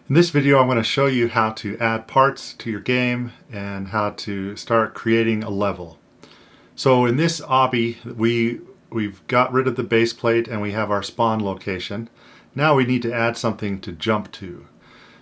In this video, I'm going to show you how to add parts to your game and how to start creating a level. So in this obby, we've got rid of the base plate and we have our spawn location. Now we need to add something to jump to.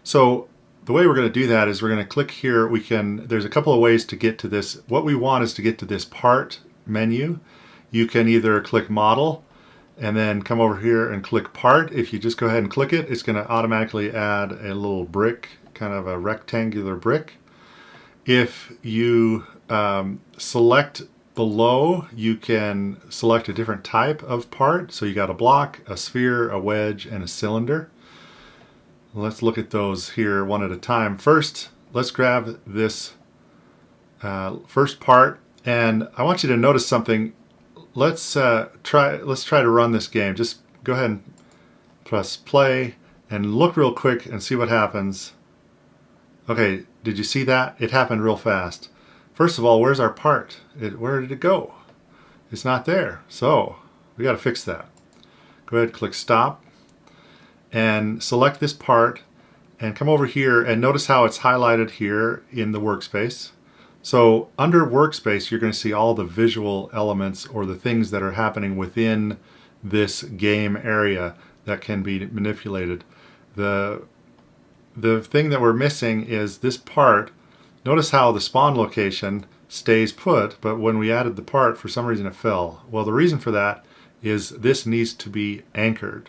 So the way we're going to do that is we're going to click here. There's a couple of ways to get to this. What we want is to get to this part menu. You can either click model and then come over here and click part. If you just go ahead and click it, it's going to automatically add a little brick, kind of a rectangular brick. If you select below, you can select a different type of part. So you got a block, a sphere, a wedge, and a cylinder. Let's look at those here one at a time. First, let's grab this first part, and I want you to notice something. Let's try to run this game. Just go ahead and press play and look real quick and see what happens. Okay, did you see that? It happened real fast. First of all, where's our part? Where did it go? It's not there. So we got to fix that. Go ahead, click stop, and select this part and come over here and notice how it's highlighted here in the workspace. So under workspace, you're going to see all the visual elements or the things that are happening within this game area that can be manipulated. The thing that we're missing is this part. Notice how the spawn location stays put, but when we added the part, for some reason it fell. Well, the reason for that is this needs to be anchored.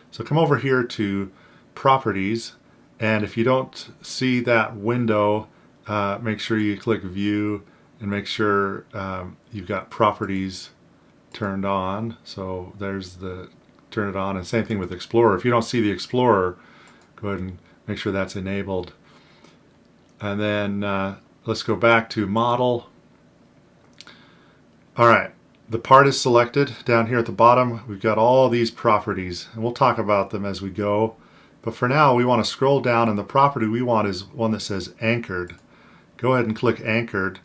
So come over here to properties, and if you don't see that window, make sure you click view and make sure you've got properties turned on. So there's the turn it on, and same thing with Explorer. If you don't see the Explorer, go ahead and make sure that's enabled. And then let's go back to model. All right, the part is selected. Down here at the bottom, we've got all these properties, and we'll talk about them as we go. But for now, we want to scroll down, and the property we want is one that says anchored. Go ahead and click anchored,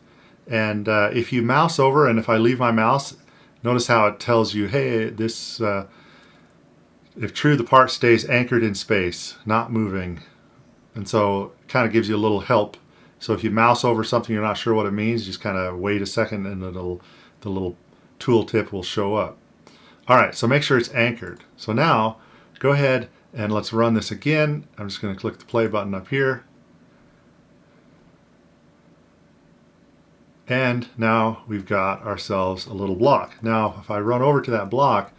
and if you mouse over, and if I leave my mouse, notice how it tells you, hey, this if true, the part stays anchored in space, not moving. And so it kind of gives you a little help. So if you mouse over something you're not sure what it means, just kind of wait a second and the little tooltip will show up. All right, so make sure it's anchored. So now go ahead and let's run this again. I'm just going to click the play button up here. And now we've got ourselves a little block. Now, if I run over to that block,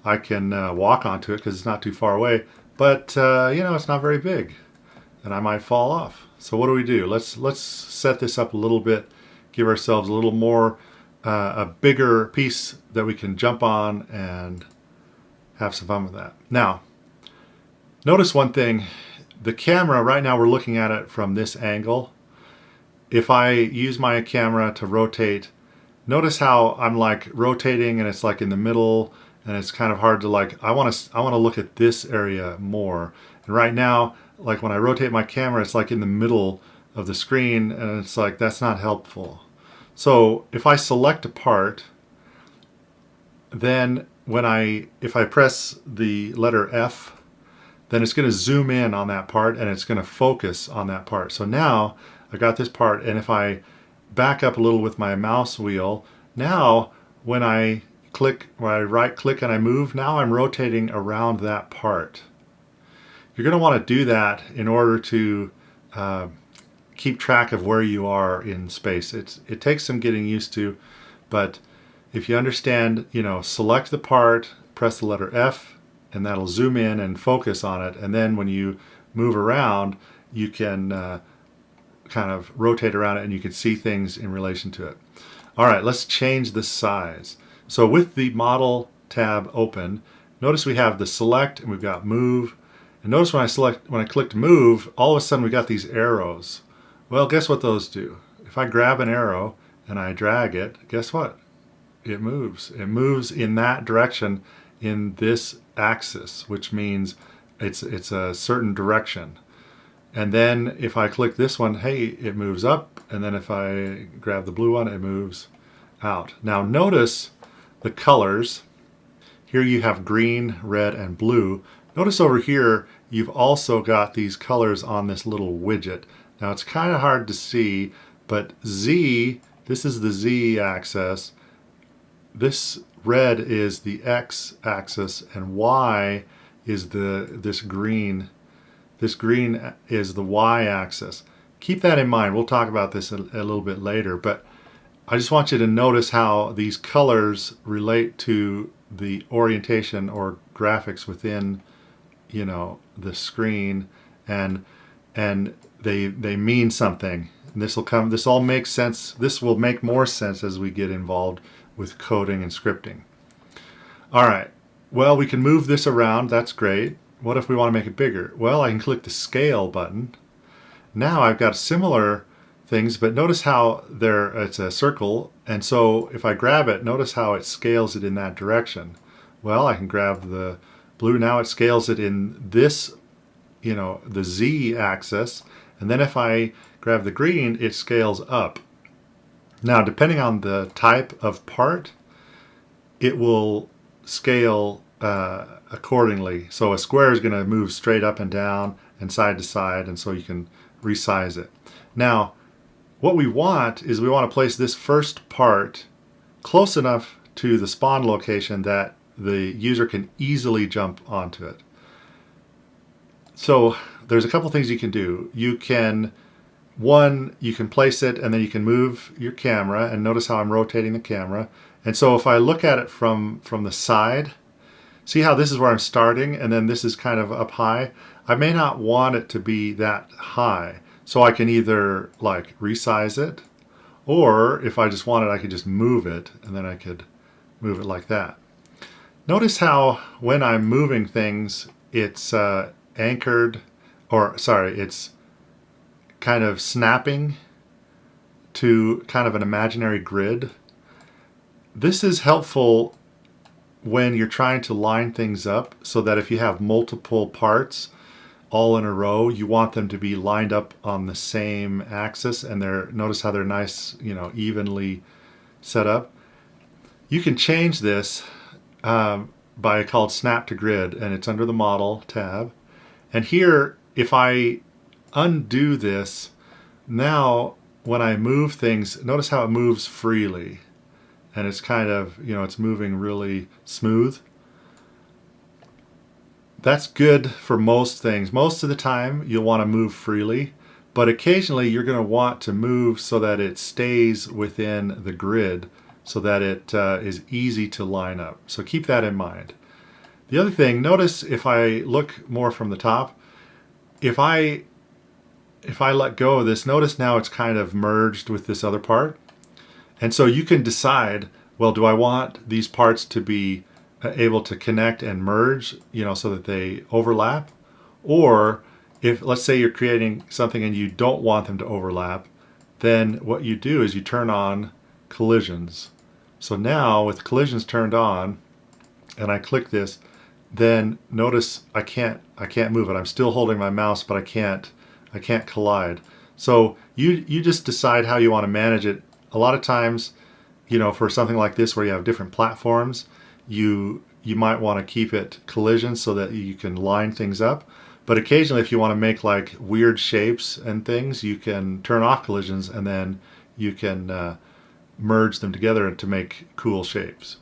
I can walk onto it because it's not too far away. But you know, it's not very big, and I might fall off. So what do? Let's set this up a little bit, give ourselves a little more, a bigger piece that we can jump on and have some fun with that. Now, notice one thing. The camera, right now we're looking at it from this angle. If I use my camera to rotate, notice how I'm like rotating and it's like in the middle, and it's kind of hard to like, I want to look at this area more. And right now, like when I rotate my camera, it's like in the middle of the screen, and it's like, that's not helpful. So if I select a part, then if I press the letter F, then it's going to zoom in on that part and it's going to focus on that part. So now I got this part, and if I back up a little with my mouse wheel, now when I right click and I move, now I'm rotating around that part. You're going to want to do that in order to keep track of where you are in space. It takes some getting used to, but if you understand, you know, select the part, press the letter F, and that'll zoom in and focus on it. And then when you move around, you can kind of rotate around it and you can see things in relation to it. All right, let's change the size. So with the model tab open, notice we have the select and we've got move. And notice when I clicked move, all of a sudden we got these arrows. Well, guess what those do? If I grab an arrow and I drag it, guess what? It moves. It moves in that direction in this axis, which means it's a certain direction. And then if I click this one, hey, it moves up. And then if I grab the blue one, it moves out. Now notice the colors. Here you have green, red, and blue. Notice over here you've also got these colors on this little widget. Now it's kind of hard to see, but Z, this is the Z axis. This red is the X axis, and Y is this green. This green is the Y axis. Keep that in mind. We'll talk about this a little bit later, but I just want you to notice how these colors relate to the orientation or graphics within, you know, the screen, and they mean something. And this all makes sense. This will make more sense as we get involved with coding and scripting. All right. Well, we can move this around. That's great. What if we want to make it bigger? Well, I can click the scale button. Now I've got similar things, but notice how it's a circle, and so if I grab it, notice how it scales it in that direction. Well, I can grab the blue. Now it scales it in this, you know, the Z axis, and then if I grab the green, it scales up. Now, depending on the type of part, it will scale accordingly. So a square is going to move straight up and down and side to side, and so you can resize it. Now, what we want is we want to place this first part close enough to the spawn location that the user can easily jump onto it. So there's a couple things you can do. You can place it and then you can move your camera, and notice how I'm rotating the camera. And so if I look at it from the side, see how this is where I'm starting and then this is kind of up high? I may not want it to be that high. So I can either like resize it, or if I just want it, I could just move it, and then I could move it like that. Notice how when I'm moving things, it's anchored, or sorry, it's kind of snapping to kind of an imaginary grid. This is helpful when you're trying to line things up so that if you have multiple parts all in a row, you want them to be lined up on the same axis, and notice how they're nice, you know, evenly set up. You can change this by called Snap to Grid, and it's under the Model tab. And here, if I undo this, now when I move things, notice how it moves freely, and it's kind of, you know, it's moving really smooth. That's good for most things. Most of the time you'll want to move freely, but occasionally you're going to want to move so that it stays within the grid, so that it is easy to line up. So keep that in mind. The other thing, notice if I look more from the top, if I let go of this, notice now it's kind of merged with this other part. And so you can decide, well, do I want these parts to be able to connect and merge, you know, so that they overlap? Or if, let's say you're creating something and you don't want them to overlap, then what you do is you turn on collisions. So now with collisions turned on, and I click this, then notice I can't move it. I'm still holding my mouse, but I can't collide. So you just decide how you want to manage it. A lot of times, you know, for something like this where you have different platforms, you might want to keep it collision so that you can line things up. But occasionally if you want to make like weird shapes and things, you can turn off collisions, and then you can merge them together to make cool shapes.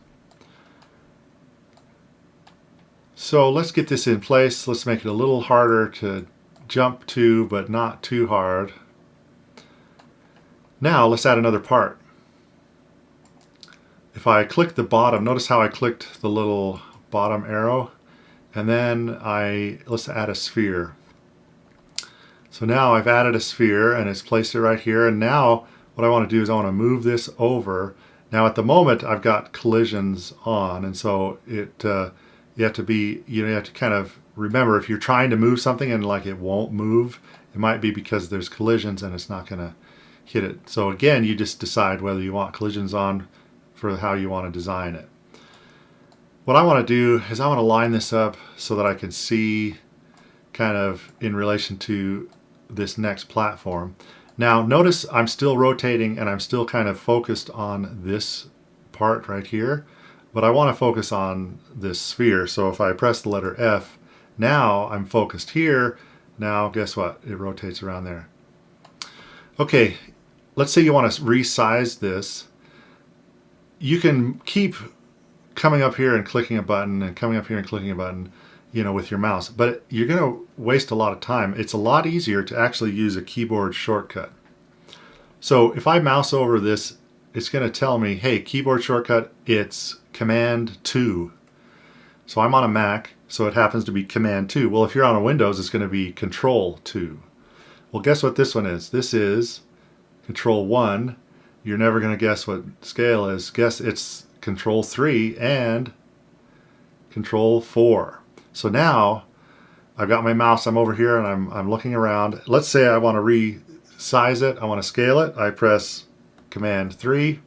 So let's get this in place. Let's make it a little harder to jump to, but not too hard. Now let's add another part. If I click the bottom, notice how I clicked the little bottom arrow, and then let's add a sphere. So now I've added a sphere and it's placed it right here, and now what I want to do is I want to move this over. Now at the moment I've got collisions on, and so you have to kind of remember, if you're trying to move something and like it won't move, it might be because there's collisions and it's not going to hit it. So again, you just decide whether you want collisions on for how you want to design it. What I want to do is I want to line this up so that I can see kind of in relation to this next platform. Now notice I'm still rotating and I'm still kind of focused on this part right here, but I want to focus on this sphere. So if I press the letter F, Now I'm focused here. Now guess what? It rotates around there. Okay, let's say you want to resize this. You can keep coming up here and clicking a button and coming up here and clicking a button, with your mouse, but you're going to waste a lot of time. It's a lot easier to actually use a keyboard shortcut. So if I mouse over this, it's going to tell me, hey, keyboard shortcut, it's Command 2. So I'm on a Mac, so it happens to be Command 2. Well, if you're on a Windows, it's going to be Control 2. Well, guess what this one is? This is Control 1. You're never going to guess what scale is. Guess it's Control 3 and Control 4. So now I've got my mouse, I'm over here and I'm looking around. Let's say I want to resize it, I want to scale it. I press Command 3.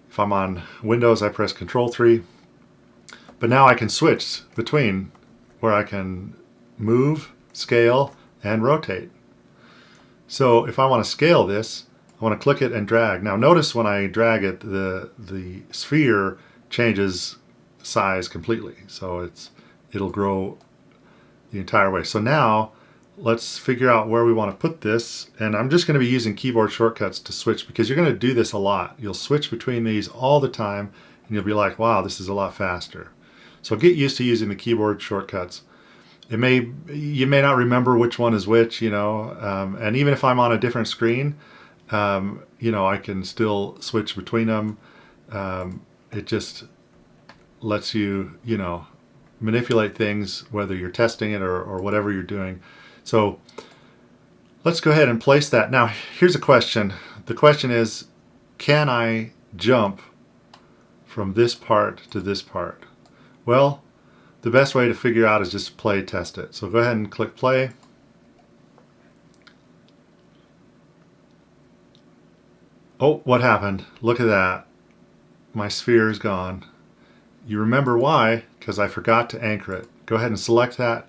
If I'm on Windows, I press Control 3. But now I can switch between where I can move, scale, and rotate. So if I want to scale this, I want to click it and drag. Now notice when I drag it, the sphere changes size completely. So it'll grow the entire way. So now let's figure out where we want to put this. And I'm just going to be using keyboard shortcuts to switch, because you're going to do this a lot. You'll switch between these all the time and you'll be like, wow, this is a lot faster. So get used to using the keyboard shortcuts. You may not remember which one is which, and even if I'm on a different screen, I can still switch between them. It just lets you, manipulate things, whether you're testing it or whatever you're doing. So let's go ahead and place that. Now, here's a question. The question is, can I jump from this part to this part? Well, the best way to figure out is just play test it. So go ahead and click play. Oh, what happened? Look at that. My sphere is gone. You remember why? Because I forgot to anchor it. Go ahead and select that.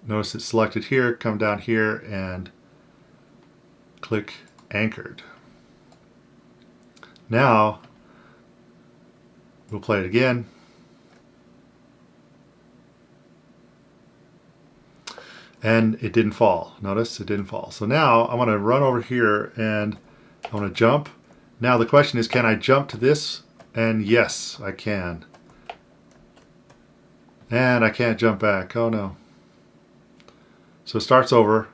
Notice it's selected here. Come down here and click anchored. Now we'll play it again. And it didn't fall. Notice it didn't fall. So now I want to run over here and I want to jump. Now the question is, can I jump to this? And yes, I can. And I can't jump back. Oh no. So it starts over.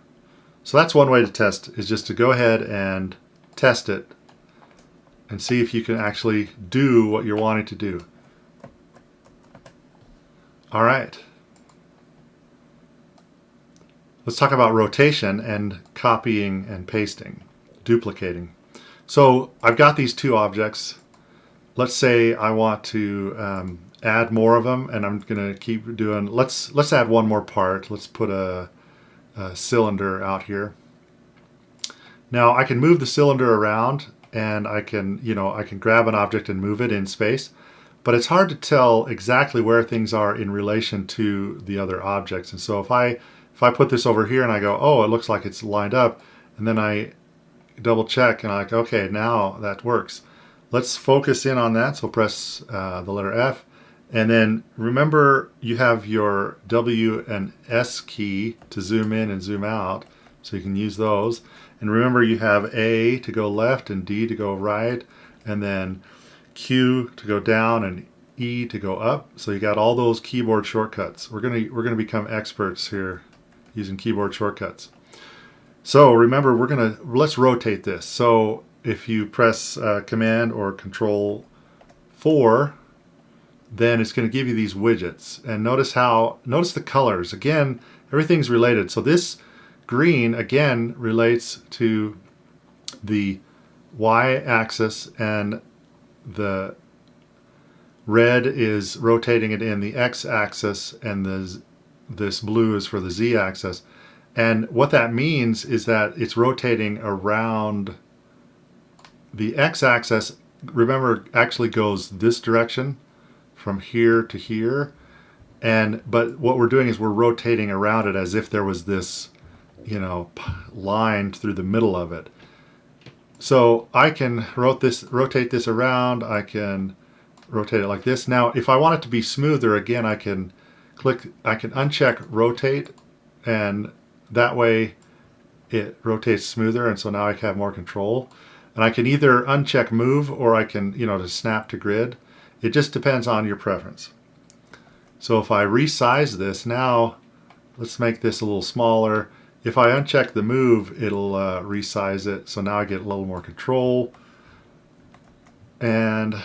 So that's one way to test, is just to go ahead and test it and see if you can actually do what you're wanting to do. All right. Let's talk about rotation and copying and pasting, duplicating. So I've got these two objects. Let's say I want to add more of them, and I'm going to keep doing. Let's add one more part. Let's put a cylinder out here. Now I can move the cylinder around, and I can grab an object and move it in space, but it's hard to tell exactly where things are in relation to the other objects. And so if I put this over here and I go, oh, it looks like it's lined up, and then I double check and I'm like, okay, now that works. Let's focus in on that. So press the letter F, and then remember you have your W and S key to zoom in and zoom out, so you can use those. And remember you have A to go left and D to go right, and then Q to go down and E to go up. So you got all those keyboard shortcuts. We're gonna become experts here using keyboard shortcuts. So remember, let's rotate this. So if you press Command or Control 4, then it's going to give you these widgets. And notice the colors. Again, everything's related. So this green again relates to the Y-axis, and the red is rotating it in the X-axis, and this blue is for the Z-axis. And what that means is that it's rotating around the X-axis. Remember, actually goes this direction from here to here. But what we're doing is we're rotating around it as if there was this, line through the middle of it. So I can rotate this around. I can rotate it like this. Now, if I want it to be smoother, again, I can I can uncheck rotate, and that way it rotates smoother, and so now I can have more control. And I can either uncheck move, or I can, to snap to grid. It just depends on your preference. So if I resize this now, let's make this a little smaller. If I uncheck the move, it'll resize it. So now I get a little more control. And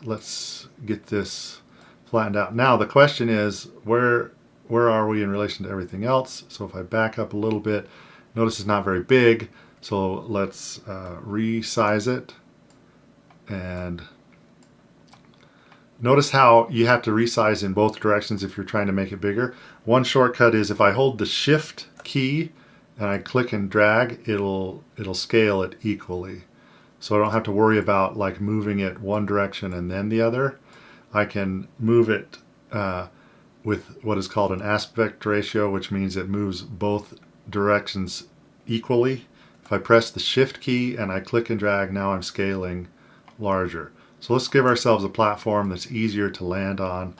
let's get this flattened out. Now the question is, where are we in relation to everything else? So if I back up a little bit, notice it's not very big. So let's resize it. And notice how you have to resize in both directions if you're trying to make it bigger. One shortcut is if I hold the shift key and I click and drag, it'll scale it equally. So I don't have to worry about like moving it one direction and then the other. I can move it with what is called an aspect ratio, which means it moves both directions equally. If I press the shift key and I click and drag, now I'm scaling larger. So let's give ourselves a platform that's easier to land on.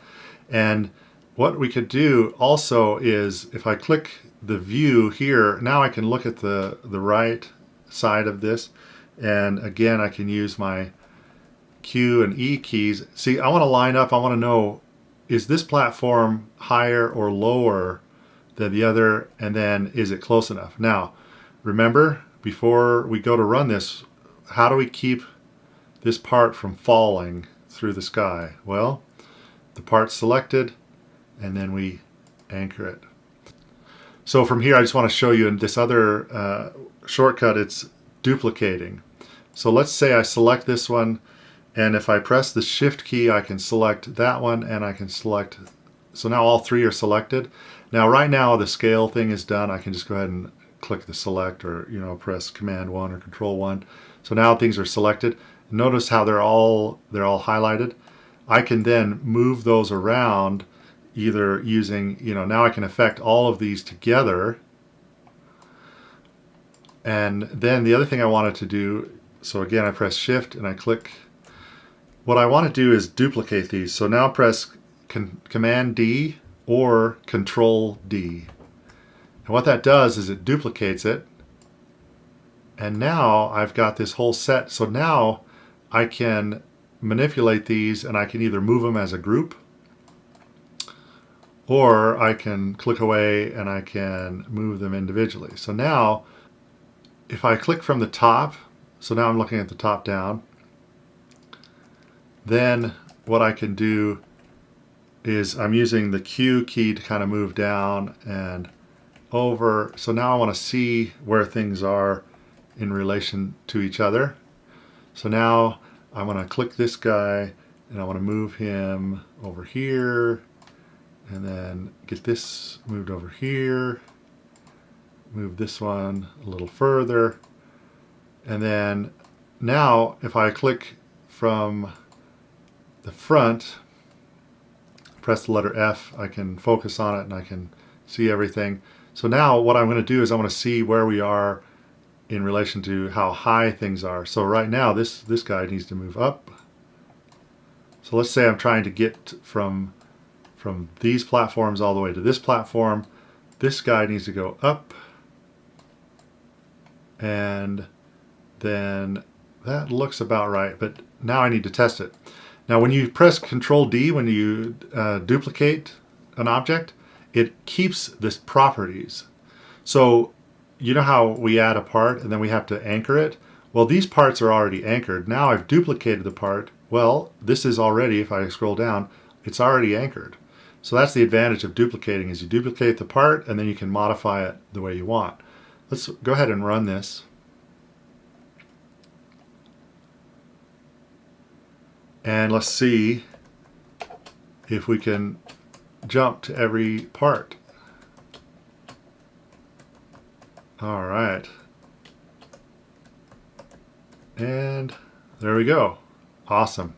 And what we could do also is if I click the view here, now I can look at the right side of this. And again, I can use my Q and E keys. See, I want to line up. I want to know, is this platform higher or lower than the other? And then is it close enough? Now, remember, before we go to run this, how do we keep this part from falling through the sky? Well, the part's selected, and then we anchor it. So from here, I just want to show you in this other shortcut, it's duplicating. So let's say I select this one, and if I press the shift key, I can select that one, and I can select, so now all three are selected. Now right now the scale thing is done. I can just go ahead and click the select, or press Command 1 or Control 1. So now things are selected. Notice how they're all highlighted. I can then move those around, either using, now I can affect all of these together. And then the other thing I wanted to do, so again I press shift and I click. What I want to do is duplicate these. So now press Command D or Control D. And what that does is it duplicates it. And now I've got this whole set. So now I can manipulate these, and I can either move them as a group, or I can click away and I can move them individually. So now if I click from the top, so now I'm looking at the top down, then what I can do is I'm using the Q key to kind of move down and over. So now I want to see where things are in relation to each other. So now I want to click this guy and I want to move him over here, and then get this moved over here, move this one a little further, and then now if I click from the front, press the letter F, I can focus on it and I can see everything. So now what I'm going to do is I want to see where we are in relation to how high things are. So right now this guy needs to move up. So let's say I'm trying to get from these platforms all the way to this platform. This guy needs to go up, and then that looks about right, but now I need to test it. Now when you press Control D, when you duplicate an object, it keeps this properties. So you know how we add a part and then we have to anchor it? Well, these parts are already anchored. Now I've duplicated the part. Well, this is already, if I scroll down, it's already anchored. So that's the advantage of duplicating, is you duplicate the part and then you can modify it the way you want. Let's go ahead and run this. And let's see if we can jump to every part. All right. And there we go. Awesome.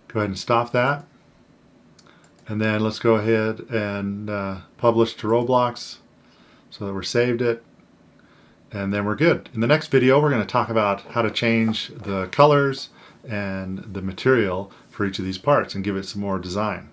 Go ahead and stop that. And then let's go ahead and publish to Roblox so that we're saved it. And then we're good. In the next video, we're going to talk about how to change the colors and the material for each of these parts and give it some more design.